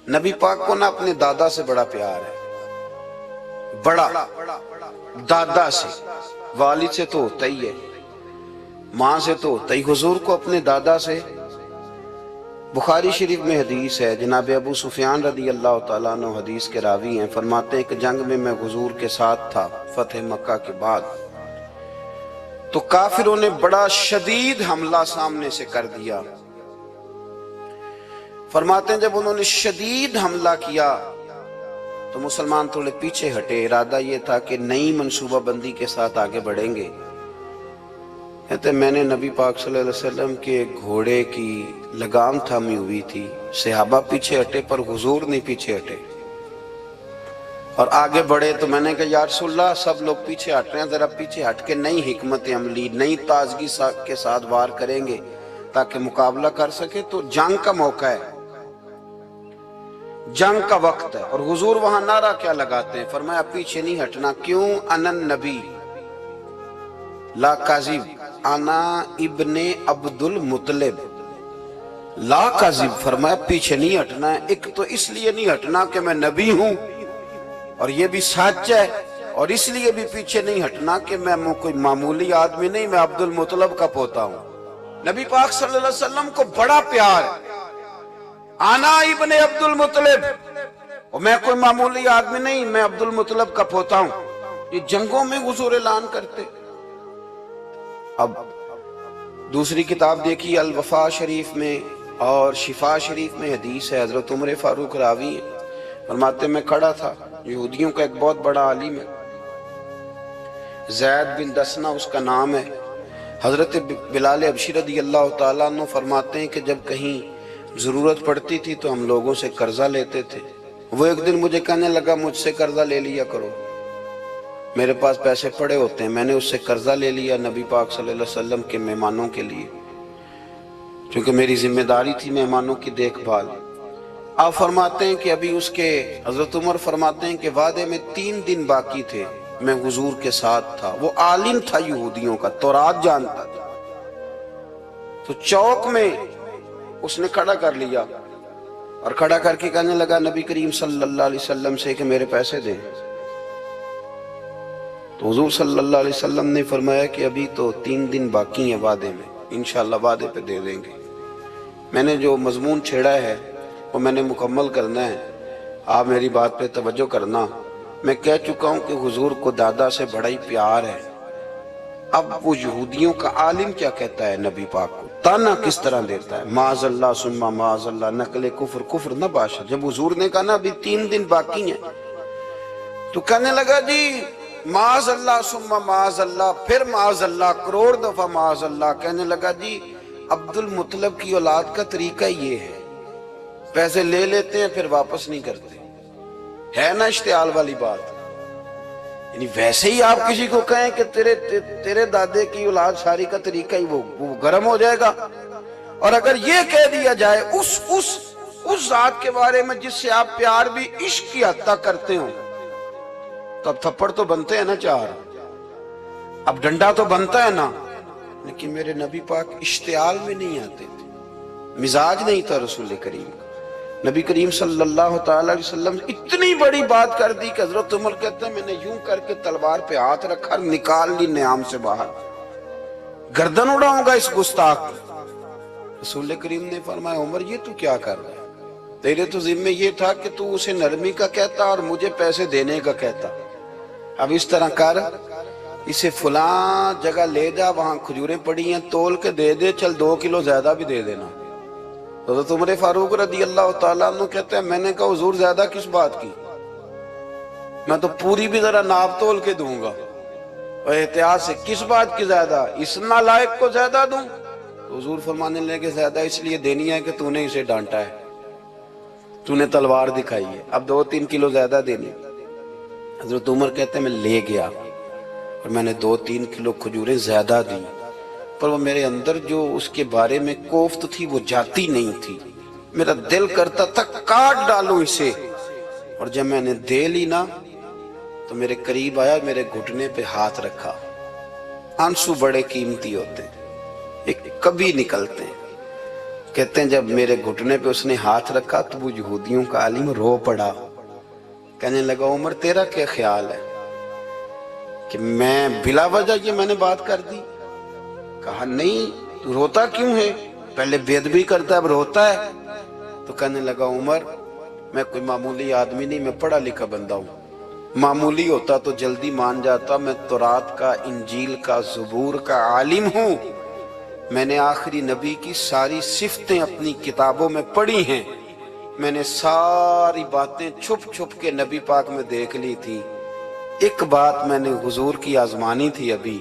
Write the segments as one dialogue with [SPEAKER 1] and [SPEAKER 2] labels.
[SPEAKER 1] نبی پاک کو نا اپنے دادا سے بڑا پیار ہے، بڑا دادا سے، والد سے تو ہوتا ہی ہے، ماں سے تو ہوتا ہی، حضور کو اپنے دادا سے۔ بخاری شریف میں حدیث ہے، جناب ابو سفیان رضی اللہ تعالیٰ عنہ حدیث کے راوی ہیں، فرماتے ہیں کہ جنگ میں حضور کے ساتھ تھا فتح مکہ کے بعد، تو کافروں نے بڑا شدید حملہ سامنے سے کر دیا۔ فرماتے ہیں جب انہوں نے شدید حملہ کیا تو مسلمان تھوڑے پیچھے ہٹے، ارادہ یہ تھا کہ نئی منصوبہ بندی کے ساتھ آگے بڑھیں گے۔ کہتے میں نے نبی پاک صلی اللہ علیہ وسلم کے گھوڑے کی لگام تھامی ہوئی تھی، صحابہ پیچھے ہٹے پر حضور نہیں پیچھے ہٹے اور آگے بڑھے، تو میں نے کہا یا رسول اللہ سب لوگ پیچھے ہٹ رہے ہیں، ذرا پیچھے ہٹ کے نئی حکمت عملی، نئی تازگی کے ساتھ وار کریں گے تاکہ مقابلہ کر سکے، تو جنگ کا موقع ہے، جنگ کا وقت ہے۔ اور حضور وہاں نعرہ کیا لگاتے ہیں؟ فرمایا پیچھے نہیں ہٹنا، کیوں؟ انا النبی لا کاذب، انا ابن عبد المطلب لا کاذب۔ فرمایا پیچھے نہیں ہٹنا ہے، ایک تو اس لیے نہیں ہٹنا کہ میں نبی ہوں اور یہ بھی سچ ہے، اور اس لیے بھی پیچھے نہیں ہٹنا کہ میں کوئی معمولی آدمی نہیں، میں عبد المطلب کا پوتا ہوں۔ نبی پاک صلی اللہ علیہ وسلم کو بڑا پیار ہے، آنا ابن عبد المطلب، اور میں کوئی معمولی آدمی نہیں، میں عبد المطلب کا پوتا ہوں۔ یہ جنگوں میں حضور اعلان کرتے۔ اب دوسری کتاب دیکھی الوفا شریف میں اور شفا شریف میں حدیث ہے، حضرت عمر فاروق راوی ہیں، فرماتے میں کھڑا تھا، یہودیوں کا ایک بہت بڑا عالم ہے، زید بن دسنا اس کا نام ہے، حضرت بلال حبشی رضی اللہ تعالیٰ عنہ فرماتے ہیں کہ جب کہیں ضرورت پڑتی تھی تو ہم لوگوں سے قرضہ لیتے تھے، وہ ایک دن مجھے کہنے لگا مجھ سے قرضہ لے لیا کرو، میرے پاس پیسے پڑے ہوتے ہیں۔ میں نے اس سے قرضہ لے لیا نبی پاک صلی اللہ علیہ وسلم کے مہمانوں کے لیے، کیونکہ میری ذمہ داری تھی مہمانوں کی دیکھ بھال۔ آپ فرماتے ہیں کہ ابھی اس کے حضرت عمر فرماتے ہیں کہ وعدے میں 3 دن باقی تھے، میں حضور کے ساتھ تھا، وہ عالم تھا یہودیوں کا، تورات جانتا تھا، تو چوک میں اس نے کھڑا کر لیا اور کھڑا کر کے کہنے لگا نبی کریم صلی اللہ علیہ وسلم سے کہ میرے پیسے دیں۔ تو حضور صلی اللہ علیہ وسلم نے فرمایا کہ ابھی تو 3 دن باقی ہیں وعدے میں، انشاءاللہ وعدے پہ دے دیں گے۔ میں نے جو مضمون چھیڑا ہے وہ میں نے مکمل کرنا ہے، آپ میری بات پہ توجہ کرنا۔ میں کہہ چکا ہوں کہ حضور کو دادا سے بڑا ہی پیار ہے۔ اب وہ یہودیوں کا عالم کیا کہتا ہے نبی پاک کو، تانا کس طرح دیتا ہے، معاذ اللہ ثم معاذ اللہ، نقل کفر نہ باشا۔ جب حضور نے کہا نا ابھی 3 دن باقی ہیں، تو کہنے لگا جی معاذ اللہ ثم معاذ اللہ، پھر معاذ اللہ، کروڑ دفعہ معاذ اللہ۔ کہنے لگا جی عبد المطلب کی اولاد کا طریقہ یہ ہے، پیسے لے لیتے ہیں پھر واپس نہیں کرتے، ہے نا اشتعال والی بات۔ یعنی ویسے ہی آپ کسی کو کہیں کہ تیرے دادے کی اولاد ساری کا طریقہ ہی وہ گرم ہو جائے گا، اور اگر یہ کہہ دیا جائے اس ذات کے بارے میں جس سے آپ پیار بھی عشق کی حد تک کرتے ہوں، تو اب تھپڑ تو بنتے ہیں نا 4، اب ڈنڈا تو بنتا ہے نا۔ لیکن میرے نبی پاک اشتعال میں نہیں آتے تھے، مزاج نہیں تھا رسول کریم کا۔ نبی کریم صلی اللہ تعالیٰ علیہ وسلم اتنی بڑی بات کر دی کہ حضرت عمر کہتے ہیں میں نے یوں کر کے تلوار پہ ہاتھ رکھا، نکال لی نیام سے باہر، گردن اڑاؤں گا اس گستاخ کی۔ رسول کریم نے فرمایا عمر یہ تو کیا کر رہا ہے، تیرے تو ذمہ یہ تھا کہ تو اسے نرمی کا کہتا اور مجھے پیسے دینے کا کہتا، اب اس طرح کر، اسے فلاں جگہ لے جا، وہاں کھجوریں پڑی ہیں تول کے دے دے، چل 2 کلو زیادہ بھی دے دینا۔ حضرت عمر فاروق رضی اللہ تعالیٰ عنہ کہتے ہیں میں نے کہا حضور زیادہ کس بات کی، میں تو پوری بھی ذرا ناپ تول کے دوں گا، اور احتیاط سے کس بات کی زیادہ، اس نالائق کو زیادہ دوں؟ تو حضور فرمانے لگے زیادہ اس لیے دینی ہے کہ تو نے اسے ڈانٹا ہے، تو نے تلوار دکھائی ہے، اب 2-3 کلو زیادہ دینی۔ حضرت عمر کہتے ہیں میں لے گیا اور میں نے 2-3 کلو کھجوریں زیادہ دی، پر وہ میرے اندر جو اس کے بارے میں کوفت تھی وہ جاتی نہیں تھی، میرا دل کرتا تھا کاٹ ڈالوں اسے، اور جب میں نے دے لی نا تو میرے قریب آیا، میرے گھٹنے پہ ہاتھ رکھا۔ آنسو بڑے قیمتی ہوتے ہیں، ایک کبھی نکلتے ہیں، کہتے ہیں جب میرے گھٹنے پہ اس نے ہاتھ رکھا تو وہ یہودیوں کا عالم رو پڑا، کہنے لگا عمر تیرا کیا خیال ہے کہ میں بلا وجہ یہ میں نے بات کر دی؟ کہا نہیں، تو روتا کیوں ہے؟ پہلے بے ادبی کرتا ہے اب روتا ہے۔ تو کہنے لگا عمر میں کوئی معمولی آدمی نہیں، میں پڑھا لکھا بندہ ہوں، معمولی ہوتا تو جلدی مان جاتا، میں تورات کا، انجیل کا، زبور کا عالم ہوں، میں نے آخری نبی کی ساری صفتیں اپنی کتابوں میں پڑھی ہیں، میں نے ساری باتیں چھپ چھپ کے نبی پاک میں دیکھ لی تھی، ایک بات میں نے حضور کی آزمانی تھی ابھی،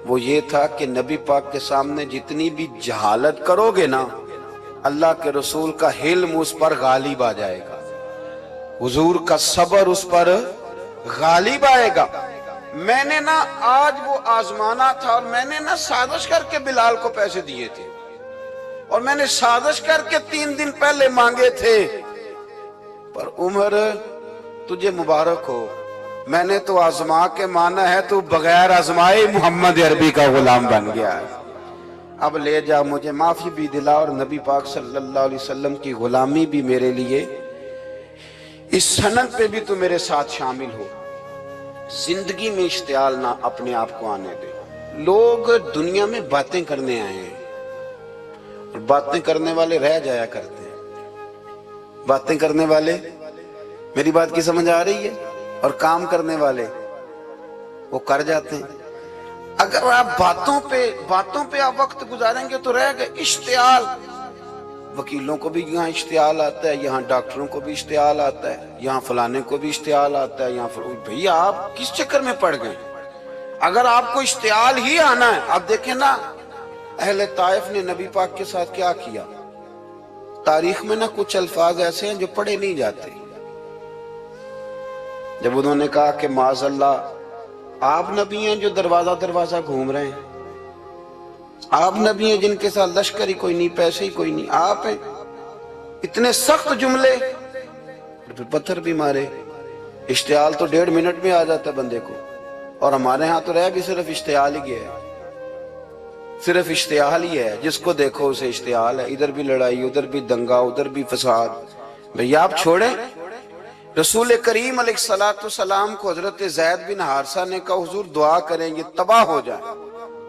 [SPEAKER 1] وہ یہ تھا کہ نبی پاک کے سامنے جتنی بھی جہالت کرو گے نا، اللہ کے رسول کا حلم اس پر غالب آ جائے گا، حضور کا صبر اس پر غالب آئے گا۔ میں نے نا آج وہ آزمانا تھا، اور میں نے نا سازش کر کے بلال کو پیسے دیے تھے، اور میں نے سازش کر کے 3 دن پہلے مانگے تھے، پر عمر تجھے مبارک ہو، میں نے تو آزما کے مانا ہے، تو بغیر آزمائے محمد عربی کا غلام بن گیا ہے، اب لے جا مجھے معافی بھی دلا، اور نبی پاک صلی اللہ علیہ وسلم کی غلامی بھی میرے لیے، اس سند پہ بھی تو میرے ساتھ شامل ہو۔ زندگی میں اشتعال نہ اپنے آپ کو آنے دے۔ لوگ دنیا میں باتیں کرنے آئے ہیں، اور باتیں کرنے والے رہ جایا کرتے ہیں، باتیں کرنے والے، میری بات کی سمجھ آ رہی ہے، اور کام کرنے والے وہ کر جاتے ہیں۔ اگر آپ باتوں پہ آپ وقت گزاریں گے تو رہ گئے۔ اشتعال، وکیلوں کو بھی یہاں اشتعال آتا ہے، یہاں ڈاکٹروں کو بھی اشتعال آتا ہے، یہاں فلانے کو بھی اشتعال آتا ہے، یہاں بھئی آپ کس چکر میں پڑ گئے؟ اگر آپ کو اشتعال ہی آنا ہے، آپ دیکھیں نا اہل طائف نے نبی پاک کے ساتھ کیا کیا۔ تاریخ میں نا کچھ الفاظ ایسے ہیں جو پڑھے نہیں جاتے۔ جب انہوں نے کہا کہ معاذ اللہ آپ نبی ہیں جو دروازہ دروازہ گھوم رہے ہیں، آپ نبی ہیں جن کے ساتھ لشکر ہی کوئی نہیں، پیسے ہی کوئی نہیں، آپ ہیں، اتنے سخت جملے، پھر پتھر بھی مارے۔ اشتعال تو 1.5 منٹ میں آ جاتا ہے بندے کو، اور ہمارے ہاں تو رہ بھی صرف اشتعال ہی گیا ہے، صرف اشتعال ہی ہے، جس کو دیکھو اسے اشتعال ہے، ادھر بھی لڑائی، ادھر بھی دنگا، ادھر بھی فساد۔ بھئی آپ چھوڑیں۔ رسول کریم علیہ السلام کو حضرت زید بن حارثہ نے کہا حضور دعا کریں یہ تباہ ہو جائیں،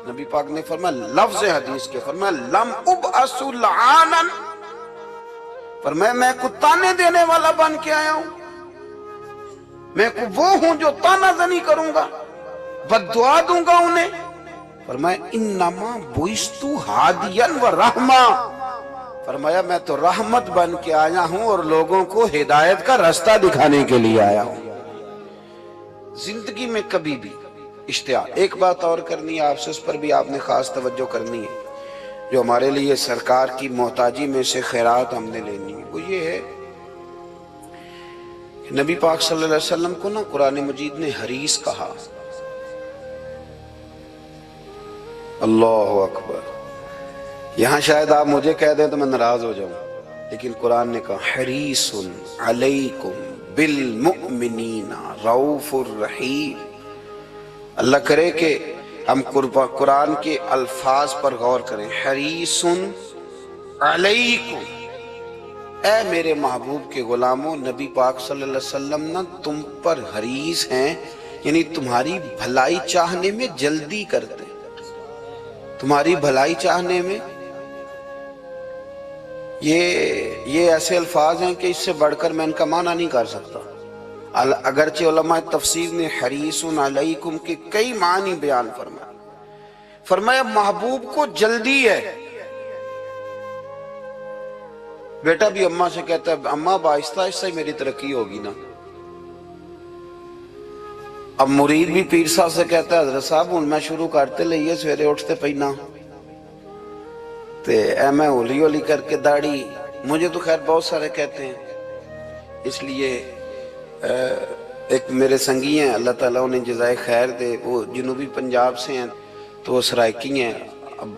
[SPEAKER 1] نبی پاک نے فرمایا لفظ حدیث کے، فرمایا لم ابعث لعانا، فرمایا میں کو تانے دینے والا بن کے آیا ہوں، میں کو وہ ہوں جو تانا زنی کروں گا، بد دعا دوں گا انہیں۔ فرمایا انما بعثت ہادیا و رحمہ، فرمایا میں تو رحمت بن کے آیا ہوں اور لوگوں کو ہدایت کا راستہ دکھانے کے لیے آیا ہوں۔ زندگی میں کبھی بھی اشتعال۔ ایک بات اور کرنی ہے آپ سے، اس پر بھی آپ نے خاص توجہ کرنی ہے، جو ہمارے لیے سرکار کی محتاجی میں سے خیرات ہم نے لینی ہے، وہ یہ ہے کہ نبی پاک صلی اللہ علیہ وسلم کو نا قرآن مجید نے حریص کہا۔ اللہ اکبر۔ یہاں شاید آپ مجھے کہہ دیں تو میں ناراض ہو جاؤں، لیکن قرآن نے کہا حریص علیکم بالمؤمنین رؤوف الرحیم۔ اللہ کرے کہ ہم قرآن کے الفاظ پر غور کریں۔ حریص علیکم، اے میرے محبوب کے غلاموں، نبی پاک صلی اللہ علیہ وسلم نا تم پر حریص ہیں، یعنی تمہاری بھلائی چاہنے میں جلدی کرتے ہیں، تمہاری بھلائی چاہنے میں۔ یہ ایسے الفاظ ہیں کہ اس سے بڑھ کر میں ان کا معنی نہیں کر سکتا، اگرچہ علماء تفسیر نے حریص علیکم کے کئی معنی بیان فرمایا محبوب کو جلدی ہے۔ بیٹا بھی اماں سے کہتا ہے اماں آہستہ آہستہ ہی میری ترقی ہوگی نا۔ اب مرید بھی پیر صاحب سے کہتا ہے حضرت صاحب ہوں میں شروع کرتے لئیے سویرے اٹھتے پہنا تے اے میں ہولی ہولی کر کے داڑھی، مجھے تو خیر بہت سارے کہتے ہیں، اس لیے ایک میرے سنگی ہیں اللہ تعالیٰ انہیں جزائے خیر دے، وہ جنوبی پنجاب سے ہیں تو وہ سرائکی ہیں۔ اب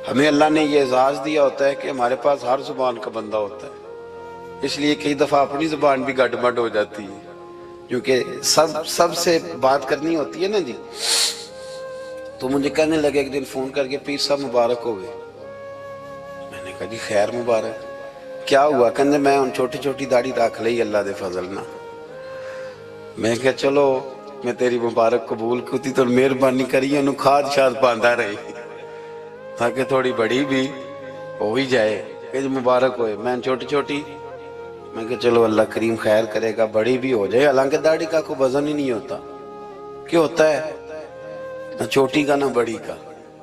[SPEAKER 1] ہمیں اللہ نے یہ اعزاز دیا ہوتا ہے کہ ہمارے پاس ہر زبان کا بندہ ہوتا ہے، اس لیے کئی دفعہ اپنی زبان بھی گڈ مڈ ہو جاتی ہے، کیونکہ سب سے بات کرنی ہوتی ہے نا جی۔ تو مجھے کہنے لگے ایک دن فون کر کے پیر صاحب مبارک ہو گئے، میں نے کہا جی خیر مبارک کیا ہوا؟ کہندے میں ان چھوٹی چھوٹی داڑھی رکھ لئی اللہ دے فضل نہ. میں کہا چلو میں تیری مبارک قبول کیتی تو مہربانی کری انہوں کھاد شاد پاندہ رہی تاکہ تھوڑی بڑی بھی ہو ہی جائے کہ جو مبارک ہوئے. میں چھوٹی چھوٹی میں کہا چلو اللہ کریم خیر کرے گا بڑی بھی ہو جائے. حالانکہ داڑھی کا کوئی وزن ہی نہیں ہوتا. کیوں ہوتا ہے؟ نہ چھوٹی کا نہ بڑی کا.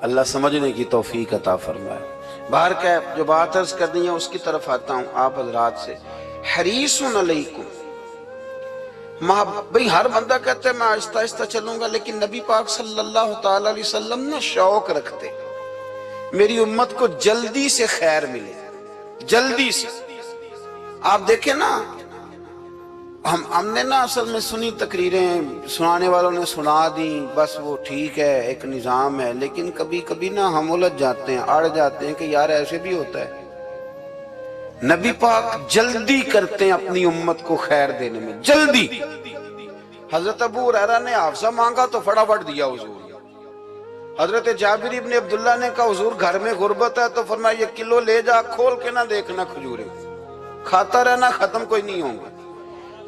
[SPEAKER 1] اللہ سمجھنے کی توفیق عطا فرمائے. باہر کا جو بات عرض کر دی ہے اس کی طرف آتا ہوں آپ حضرات سے. حریص علیکم بھئی ہر بندہ کہتا ہے میں آہستہ آہستہ چلوں گا، لیکن نبی پاک صلی اللہ تعالیٰ علیہ وسلم نے شوق رکھتے میری امت کو جلدی سے خیر ملے، جلدی سے. آپ دیکھیں نا ہم نے نا اصل میں سنی تقریریں، سنانے والوں نے سنا دی بس وہ ٹھیک ہے ایک نظام ہے، لیکن کبھی کبھی نا ہم الجھ جاتے ہیں، اڑ جاتے ہیں کہ یار ایسے بھی ہوتا ہے. نبی پاک جلدی کرتے ہیں اپنی امت کو خیر دینے میں، جلدی. حضرت ابو ہریرہ نے حافظہ مانگا تو فٹافٹ دیا حضور. حضرت جابر ابن عبداللہ نے کہا حضور گھر میں غربت ہے تو فرمایا 1 کلو لے جا، کھول کے نہ دیکھنا کھجورے، کھاتا رہنا ختم کوئی نہیں ہوں گا.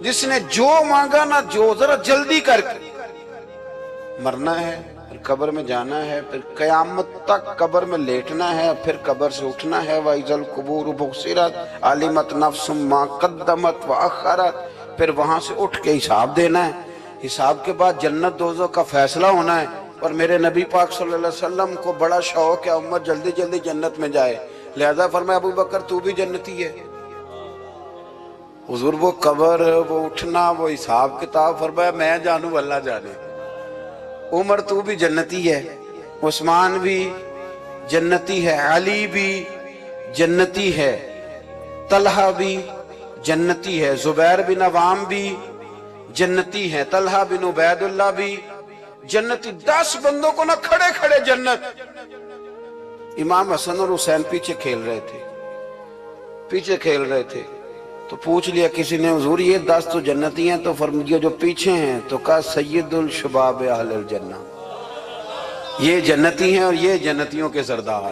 [SPEAKER 1] جس نے جو مانگا نا جو ذرا جلدی کر کے. مرنا ہے پھر قبر میں جانا ہے، پھر قیامت تک قبر میں لیٹنا ہے، پھر قبر سے اٹھنا ہے. وَإِذَا الْقُبُورُ بُعْثِرَتْ عَلِمَتْ نَفْسٌ مَا قَدَّمَتْ وَأَخَّرَتْ. پھر وہاں سے اٹھ کے حساب دینا ہے. حساب کے بعد جنت دوزخ کا فیصلہ ہونا ہے. اور میرے نبی پاک صلی اللہ علیہ وسلم کو بڑا شوق ہے امت جلدی جلدی جنت میں جائے، لہذا فرمایا ابو بکر تو بھی جنتی ہے. حضور وہ قبر، وہ اٹھنا، وہ حساب کتاب، فرمایا میں جانوں اللہ جانے. عمر تو بھی جنتی ہے، عثمان بھی جنتی ہے، علی بھی جنتی ہے، طلحہ بھی جنتی ہے، زبیر بن عوام بھی جنتی ہے، طلحہ بن عبید اللہ بھی جنتی. 10 بندوں کو نہ کھڑے کھڑے جنت. امام حسن اور حسین پیچھے کھیل رہے تھے تو پوچھ لیا کسی نے حضور یہ 10 تو جنتی ہیں، تو فرمایا جو پیچھے ہیں تو کہا سید الشباب اہل الجنہ، یہ جنتی ہیں اور یہ جنتیوں کے سردار.